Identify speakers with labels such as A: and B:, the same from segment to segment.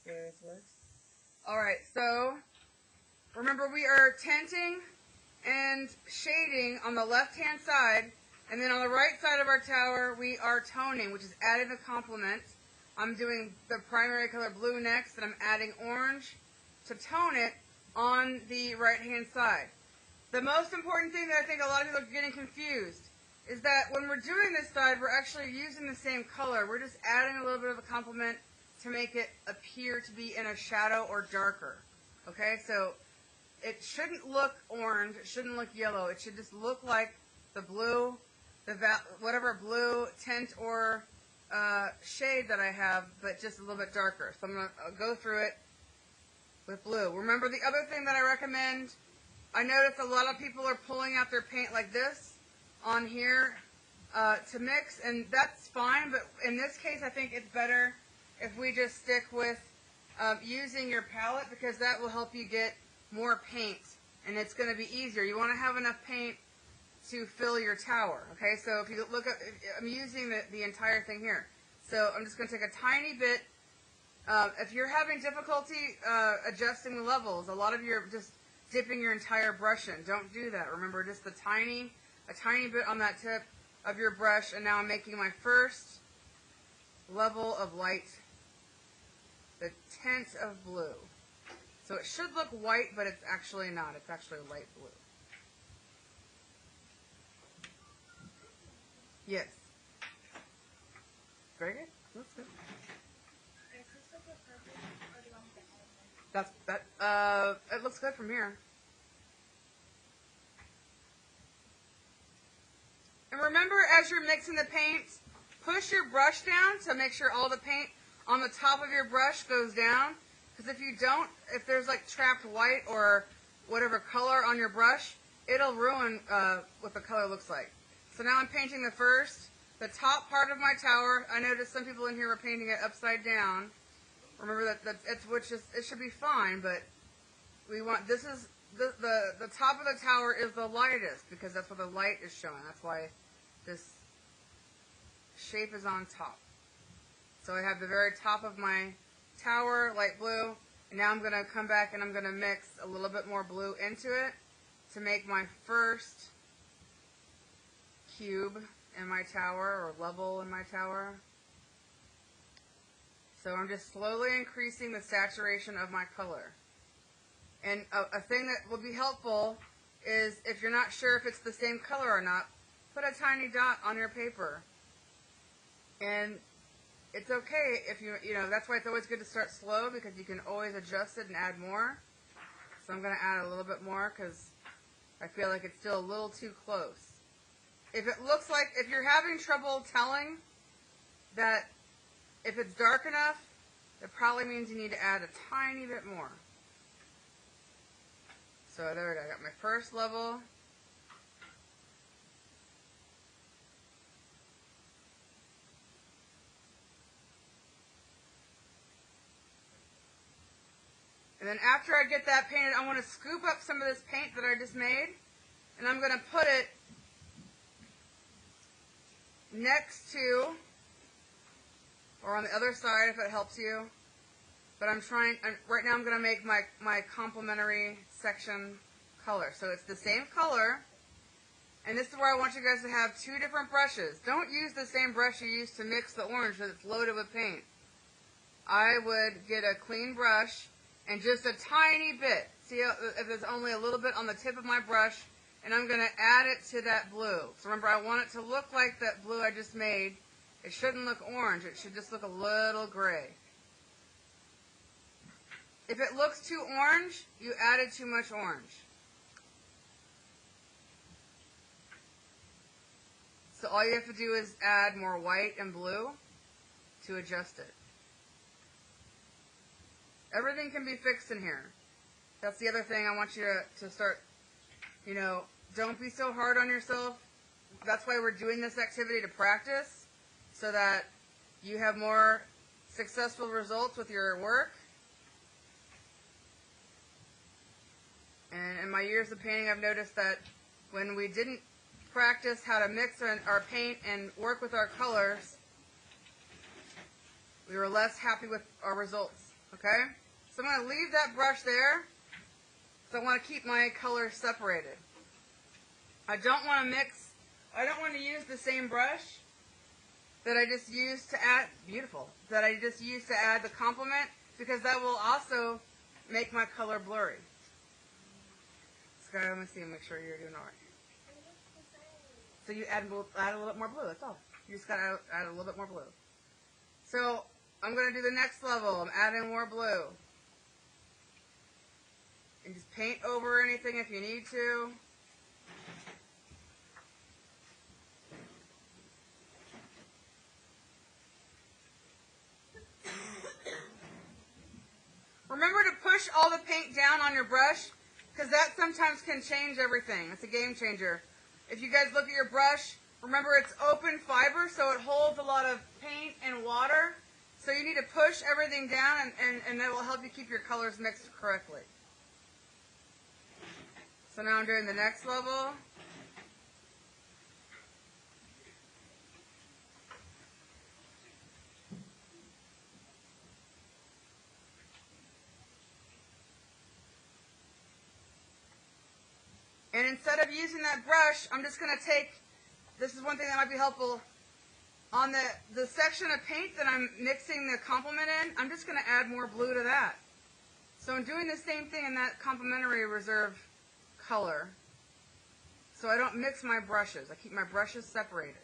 A: Hopefully this works.
B: Alright, so remember we are tinting and shading on the left-hand side, and then on the right side of our tower we are toning, which is adding the complement. I'm doing the primary color blue next, and I'm adding orange to tone it on the right-hand side. The most important thing that I think a lot of people are getting confused is that when we're doing this side, we're actually using the same color. We're just adding a little bit of a complement to make it appear to be in a shadow or darker. Okay, so it shouldn't look orange, it shouldn't look yellow, it should just look like the blue, whatever blue tint or shade that I have, but just a little bit darker. So I'm going to go through it with blue. Remember, the other thing that I recommend, I notice a lot of people are pulling out their paint like this on here to mix, and that's fine, but in this case I think it's better if we just stick with using your palette, because that will help you get more paint, and it's going to be easier. You want to have enough paint to fill your tower. Okay, so if you look at, I'm using the entire thing here. So I'm just going to take a tiny bit. If you're having difficulty adjusting the levels, a lot of you are just dipping your entire brush in. Don't do that. Remember, just a tiny bit on that tip of your brush, and now I'm making my first level of light, the tint of blue. So it should look white, but it's actually not. It's actually light blue. Yes. Very good. Looks good. It looks good from here. And remember, as you're mixing the paint, push your brush down to make sure all the paint on the top of your brush goes down. Because if you don't, if there's like trapped white or whatever color on your brush, it'll ruin what the color looks like. So now I'm painting the top part of my tower. I noticed some people in here were painting it upside down. Remember that it should be fine, but we want, this is, the top of the tower is the lightest, because that's what the light is showing. That's why this shape is on top. So I have the very top of my tower, light blue, and now I'm going to come back and I'm going to mix a little bit more blue into it to make my first cube in my tower, or level in my tower. So I'm just slowly increasing the saturation of my color. And a thing that will be helpful is, if you're not sure if it's the same color or not, put a tiny dot on your paper. And it's okay if that's why it's always good to start slow, because you can always adjust it and add more. So I'm going to add a little bit more because I feel like it's still a little too close. If it looks like, if you're having trouble telling that if it's dark enough, it probably means you need to add a tiny bit more. So there we go. I got my first level. And then after I get that painted, I want to scoop up some of this paint that I just made, and I'm going to put it next to, or on the other side if it helps you. But right now I'm going to make my complementary section color. So it's the same color, and this is where I want you guys to have two different brushes. Don't use the same brush you use to mix the orange because it's loaded with paint. I would get a clean brush and just a tiny bit. See if there's only a little bit on the tip of my brush, and I'm going to add it to that blue. So remember, I want it to look like that blue I just made. It shouldn't look orange. It should just look a little gray. If it looks too orange, you added too much orange. So all you have to do is add more white and blue to adjust it. Everything can be fixed in here. That's the other thing I want you to start, don't be so hard on yourself. That's why we're doing this activity, to practice, so that you have more successful results with your work. And in my years of painting, I've noticed that when we didn't practice how to mix our paint and work with our colors, we were less happy with our results. Okay? So I'm going to leave that brush there. So I want to keep my colors separated. I don't want to mix, I don't want to use the same brush that I just used to add, beautiful, that I just used to add the complement, because that will also make my color blurry. Sky, let me see and make sure you're doing all right. So you add a little bit more blue, that's all. You just got to add a little bit more blue. So I'm going to do the next level. I'm adding more blue. And just paint over anything if you need to. Remember to push all the paint down on your brush, because that sometimes can change everything. It's a game changer. If you guys look at your brush, remember it's open fiber, so it holds a lot of paint and water. So you need to push everything down, and that will help you keep your colors mixed correctly. So now I'm doing the next level. And instead of using that brush, I'm just going to take, this is one thing that might be helpful, on the section of paint that I'm mixing the complement in, I'm just going to add more blue to that. So I'm doing the same thing in that complementary reserve color. So I don't mix my brushes. I keep my brushes separated.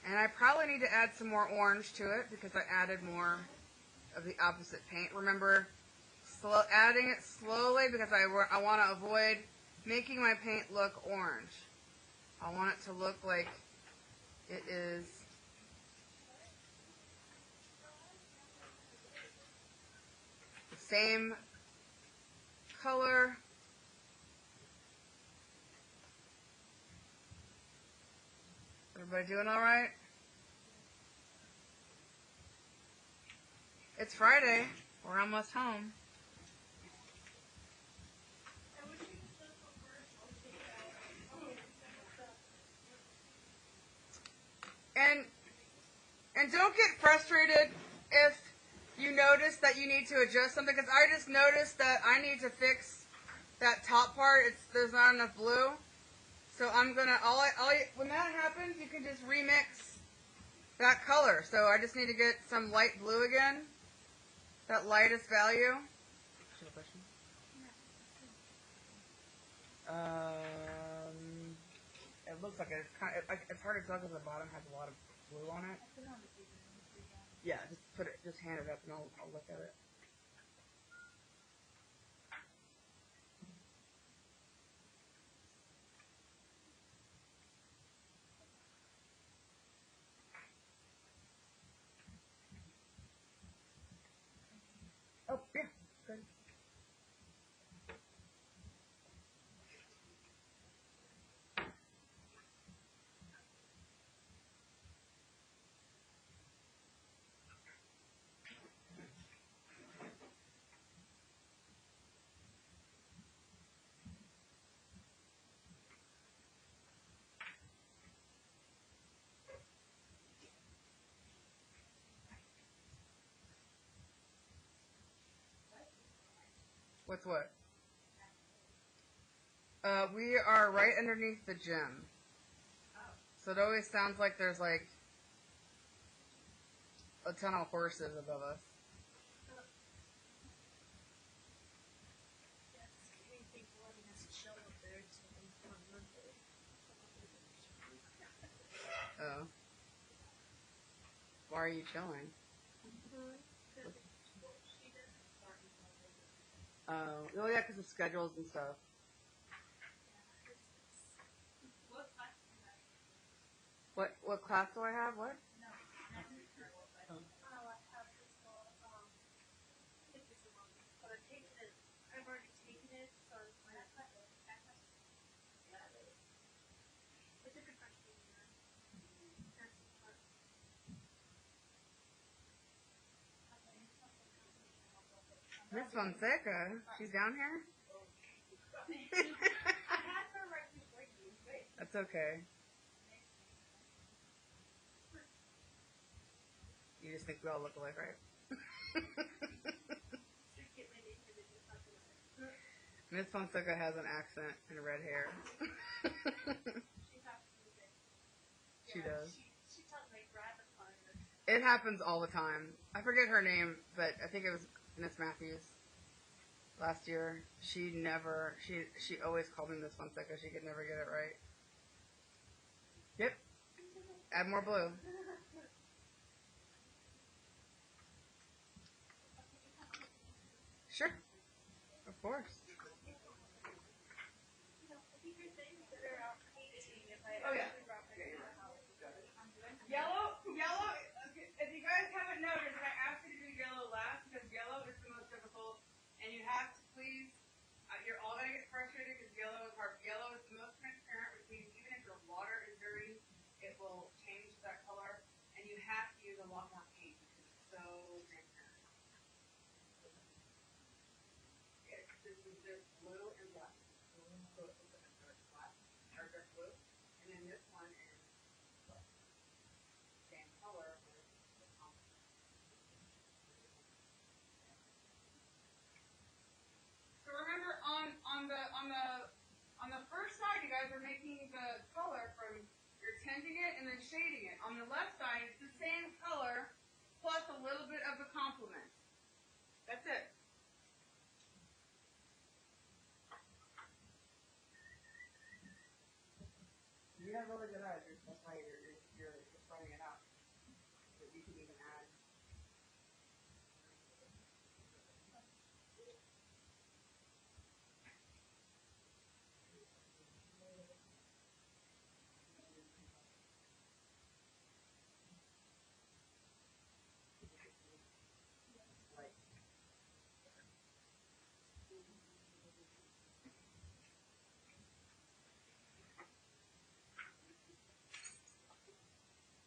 B: And I probably need to add some more orange to it because I added more of the opposite paint. Remember, adding it slowly because I want to avoid making my paint look orange. I want it to look like it is the same color. Everybody doing all right? It's Friday. We're almost home. And don't get frustrated if you notice that you need to adjust something, because I just noticed that I need to fix that top part. There's not enough blue. So I'm gonna when that happens, you can just remix that color. So I just need to get some light blue again, that lightest value. It looks like it's hard to tell because the bottom has a lot of blue on it. Yeah, just hand it up and I'll look at it. Oh, yeah, good. What's what? We are right underneath the gym. So it always sounds like there's like a ton of horses above us. Oh. Why are you chilling? Oh yeah, because of schedules and stuff. What class do I have? What? Oh. Miss Fonseca, she's down here? That's okay. You just think we all look alike, right? Miss Fonseca has an accent and red hair. She does. It happens all the time. I forget her name, but I think it was Miss Matthews last year. She always called me Miss Fonseca. She could never get it right. Yep. Add more blue. Sure. Of course. Oh yeah. Yellow. If you guys haven't noticed, I asked you to do yellow last because yellow is the most difficult, and you have to please. You're all gonna get frustrated because yellow is hard. Yellow is the most transparent, which means even if your water is dirty, it will change that color, and you have to use a lot more paint because it's so transparent. Yeah, this is just blue and black. So it's black, or just blue, and then this one is same color. So remember on the first side, you guys are making the color from you're tinting it and then shading it. On the left side, it's the same color plus a little bit of the complement. That's it. You have really good eyes. That's why you're spreading it out. But you can even add.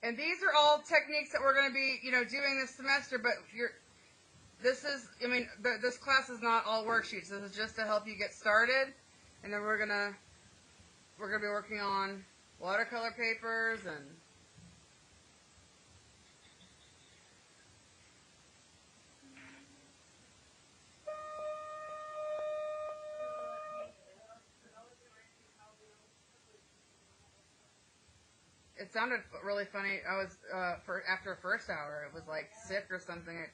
B: And these are all techniques that we're going to be, doing this semester. But this class is not all worksheets. This is just to help you get started, and then we're gonna be working on watercolor papers and. It sounded really funny. I was after a first hour. It was like sick or something.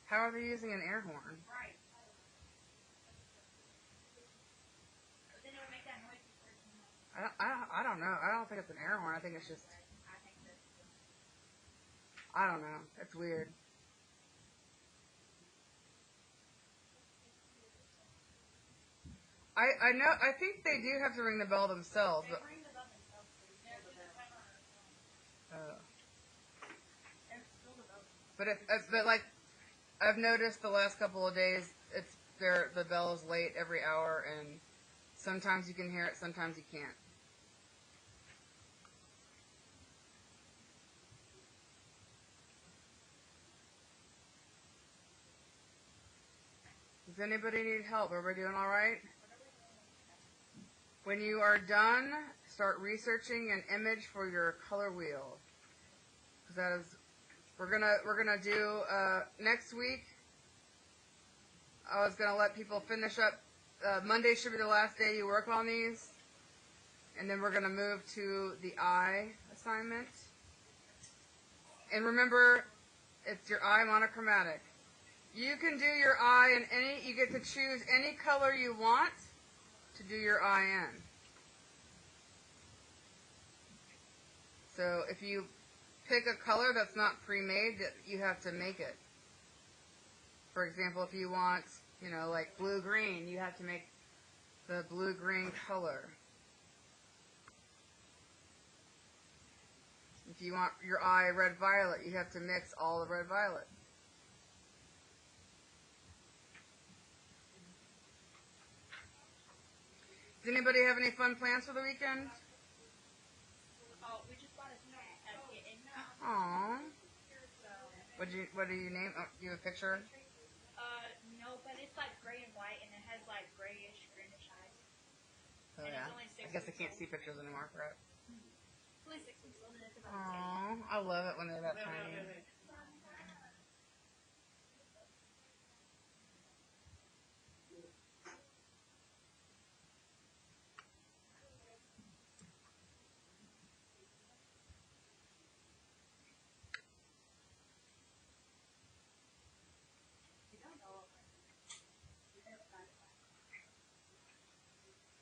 B: How are they using an air horn?
A: Right. But then it would make that noise before it
B: I don't know. I don't think it's an air horn. I think it's just. I don't know. It's weird. I know. I think they do have to ring the bell themselves. But,
A: ring the bell themselves.
B: but like I've noticed the last couple of days, the bell is late every hour, and sometimes you can hear it, sometimes you can't. Does anybody need help? Are we doing all right? When you are done, start researching an image for your color wheel. Because that is, we're gonna do next week. I was gonna let people finish up. Monday should be the last day you work on these, and then we're gonna move to the eye assignment. And remember, it's your eye monochromatic. You can do your eye in you get to choose any color you want to do your eye in. So if you pick a color that's not pre-made, you have to make it. For example, if you want, like blue-green, you have to make the blue-green color. If you want your eye red-violet, you have to mix all the red-violet. Does anybody have any fun plans for the weekend?
A: Oh, we just bought a kitten.
B: Aww. What do you name? Oh, you have a picture?
A: No, but it's like gray and white, and it has like grayish, greenish eyes.
B: Oh,
A: And
B: yeah.
A: it's only 6
B: I guess I
A: weeks
B: can't
A: old.
B: see pictures anymore, right?
A: It's only 6 weeks old and it's about 10.
B: Aww, I love it when they're that tiny.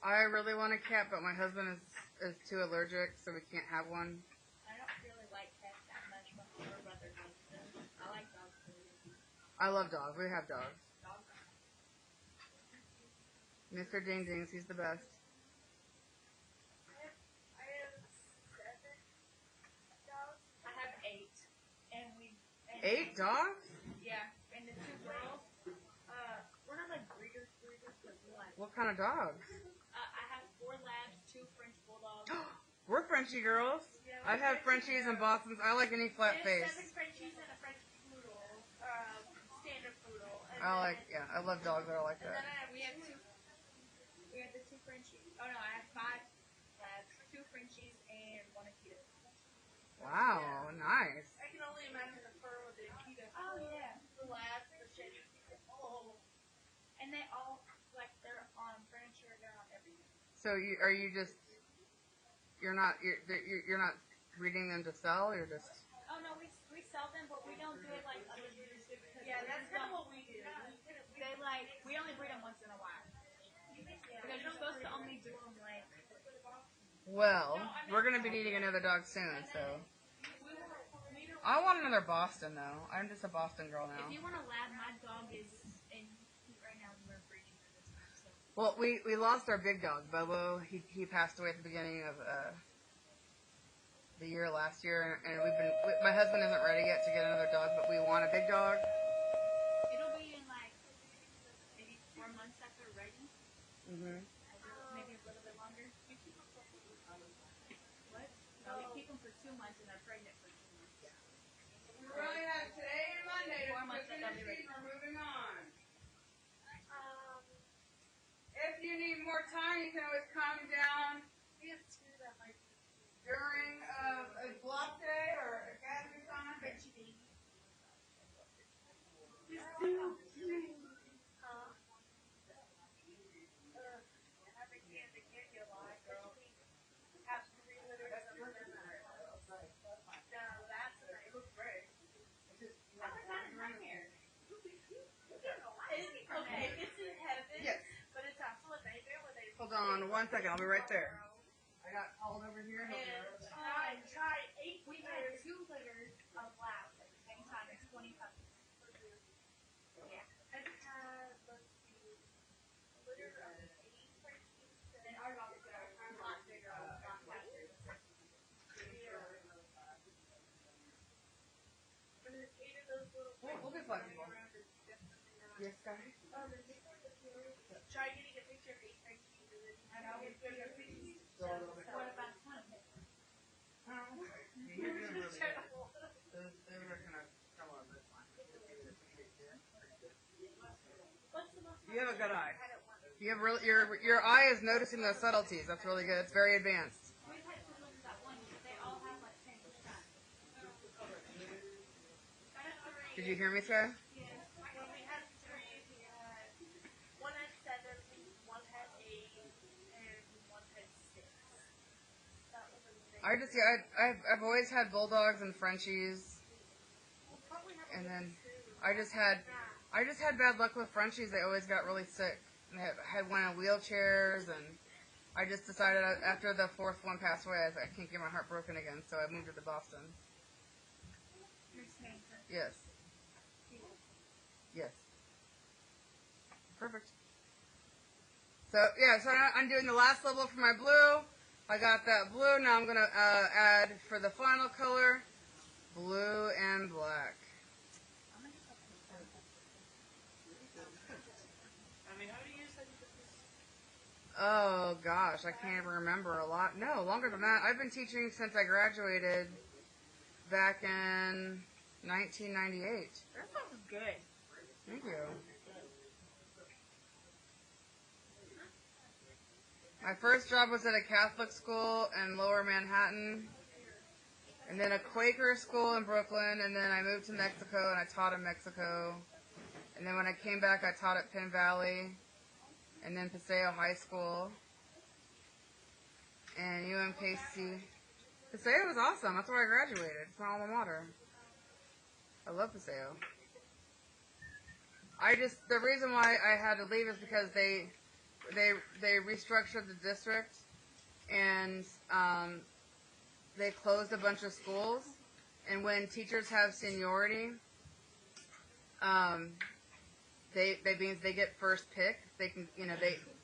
B: I really want a cat, but my husband is too allergic, so we can't have one.
A: I don't really like cats that much, but my older brother does them. I like dogs too.
B: I love dogs. We have dogs.
A: Dogs.
B: Mr. Ding Dings, he's the best.
A: I have 7 dogs. I have 8. And we... And
B: 8 dogs?
A: Yeah. And the 2 girls, we're not like breeders, but we like...
B: What kind of dogs?
A: I have 4 labs, 2 French bulldogs.
B: We're Frenchie girls. I've had Frenchies and Bostons. I like any flat
A: There's
B: face.
A: 7 Frenchies and a French poodle. Standard poodle. And
B: I love dogs that are like
A: And
B: that.
A: then we have the 2 Frenchies. Oh no, I have 5 labs, 2 Frenchies, and 1 Akita.
B: Wow, nice.
A: I can only imagine the fur with the Akita. Oh yeah. The labs, the shitty. Oh. And they all, like, they're on furniture, they're on everything.
B: So are you just you're not breeding them to sell? You're just
A: Oh no, we sell them, but we don't do it like other breeders do. Yeah, that's kind of what we do. We only breed them once in a while. Because you're supposed to only do them like.
B: well. We're gonna be needing another dog soon, so. I want another Boston though. I'm just a Boston girl now.
A: If you want a lab, my dog is in right now. We're breeding for this time. So.
B: Well, we lost our big dog, Bobo. He passed away at the beginning of the year last year, and my husband isn't ready yet to get another dog, but we want a big dog.
A: It'll be in like maybe 4 months after we're ready.
B: Mhm.
A: Maybe a little bit longer. What? No, we keep them for 2 months and they're pregnant for 2 months.
B: We really have today and Monday to
A: 4 months
B: finish
A: and they'll be ready.
B: these. We're moving on. If you need more time, you can always come down
A: We have 2 that might be
B: during a block day or academy time.
A: Frenchie baby. Huh? They can't get alive, girl. Have 3 litters of them. No, that's nice. It looks great. How much time is my hair? Okay, it's in heaven,
B: Yes.
A: but it's also a nightmare when they
B: Hold on 1 second. I'll be right there. I got called over here.
A: try 8 we had 2 litters of labs at the same time and 20 puppies. Yeah. I had, let's see, a litter of 8 Frenchies, and our dog is a lot bigger, a lot faster. And there's 8 of those little
B: We'll be flexible. Yes, guys.
A: Try getting a picture of 8 Frenchies and then have all the pictures. What about 20?
B: You're doing really good. Those are gonna come on this line.
A: What's the most
B: You have a good eye. You have really your eye is noticing the subtleties. That's really good. It's very advanced.
A: We've had 2 ones that one, they all have like 10%.
B: Did you hear me, Trey?
A: Yeah. When we had 3, we had one had 7, one had 8, and one had 6. That was amazing.
B: I've always had bulldogs and Frenchies,
A: We'll probably have
B: and
A: a
B: then
A: little
B: I just had bad luck with Frenchies. They always got really sick. And I had one in wheelchairs, and I just decided after the 4th one passed away, I was like, I can't get my heart broken again, so I moved to the Boston. Yes. Yes. Perfect. So yeah, so I'm doing the last level for my blue. I got that blue. Now I'm gonna add for the final color, blue and black. Oh gosh, I can't even remember a lot. No, longer than that. I've been teaching since I graduated back in 1998.
A: That sounds good.
B: Thank you. My first job was at a Catholic school in Lower Manhattan, and then a Quaker school in Brooklyn, and then I moved to Mexico and I taught in Mexico. And then when I came back, I taught at Penn Valley, and then Paseo High School, and UMKC. Paseo was awesome. That's where I graduated. It's my alma mater. I love Paseo. The reason why I had to leave is because they restructured the district, and they closed a bunch of schools. And when teachers have seniority, they get first pick. They can,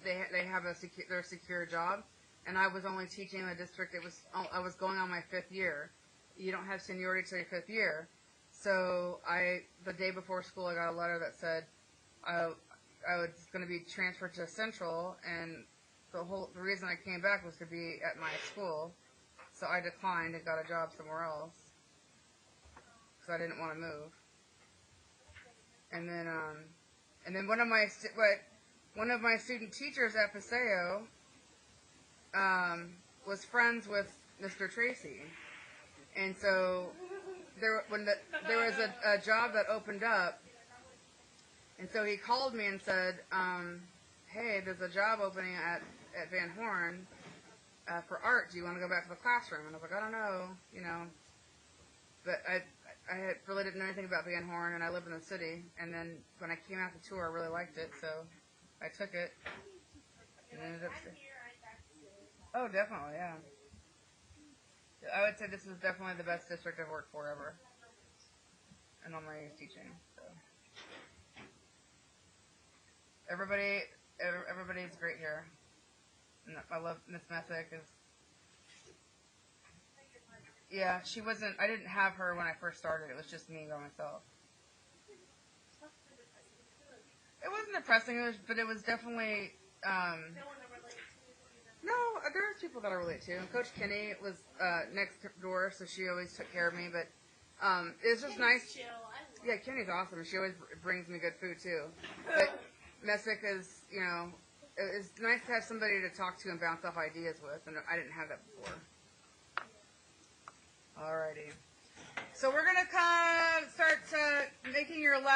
B: they have their secure job. And I was only teaching in the district. I was going on my 5th year. You don't have seniority till your 5th year. So the day before school, I got a letter that said I was going to be transferred to Central, and the reason I came back was to be at my school. So I declined and got a job somewhere else because I didn't want to move. And then one of my student teachers at Paseo was friends with Mr. Tracy, and so there was a job that opened up, and so he called me and said, "Hey, there's a job opening at Van Horn for art. Do you want to go back to the classroom?" And I was like, "I don't know, but I really didn't know anything about Van Horn, and I live in the city. And then when I came out the tour, I really liked it, so I took it. And ended up Oh, definitely, yeah. I would say this is definitely the best district I've worked for ever, and all my years teaching. So everybody's great here. And I love Miss Messick. Yeah, she wasn't. I didn't have her when I first started. It was just me by myself. It wasn't depressing, but it was definitely. No, there's people that I relate to. And Coach Kenny was next door, so she always took care of me. But it was just nice. Yeah, Kenny's awesome. She always brings me good food too. But Messick is, it's nice to have somebody to talk to and bounce off ideas with, and I didn't have that before. Alrighty. So we're gonna start making your last.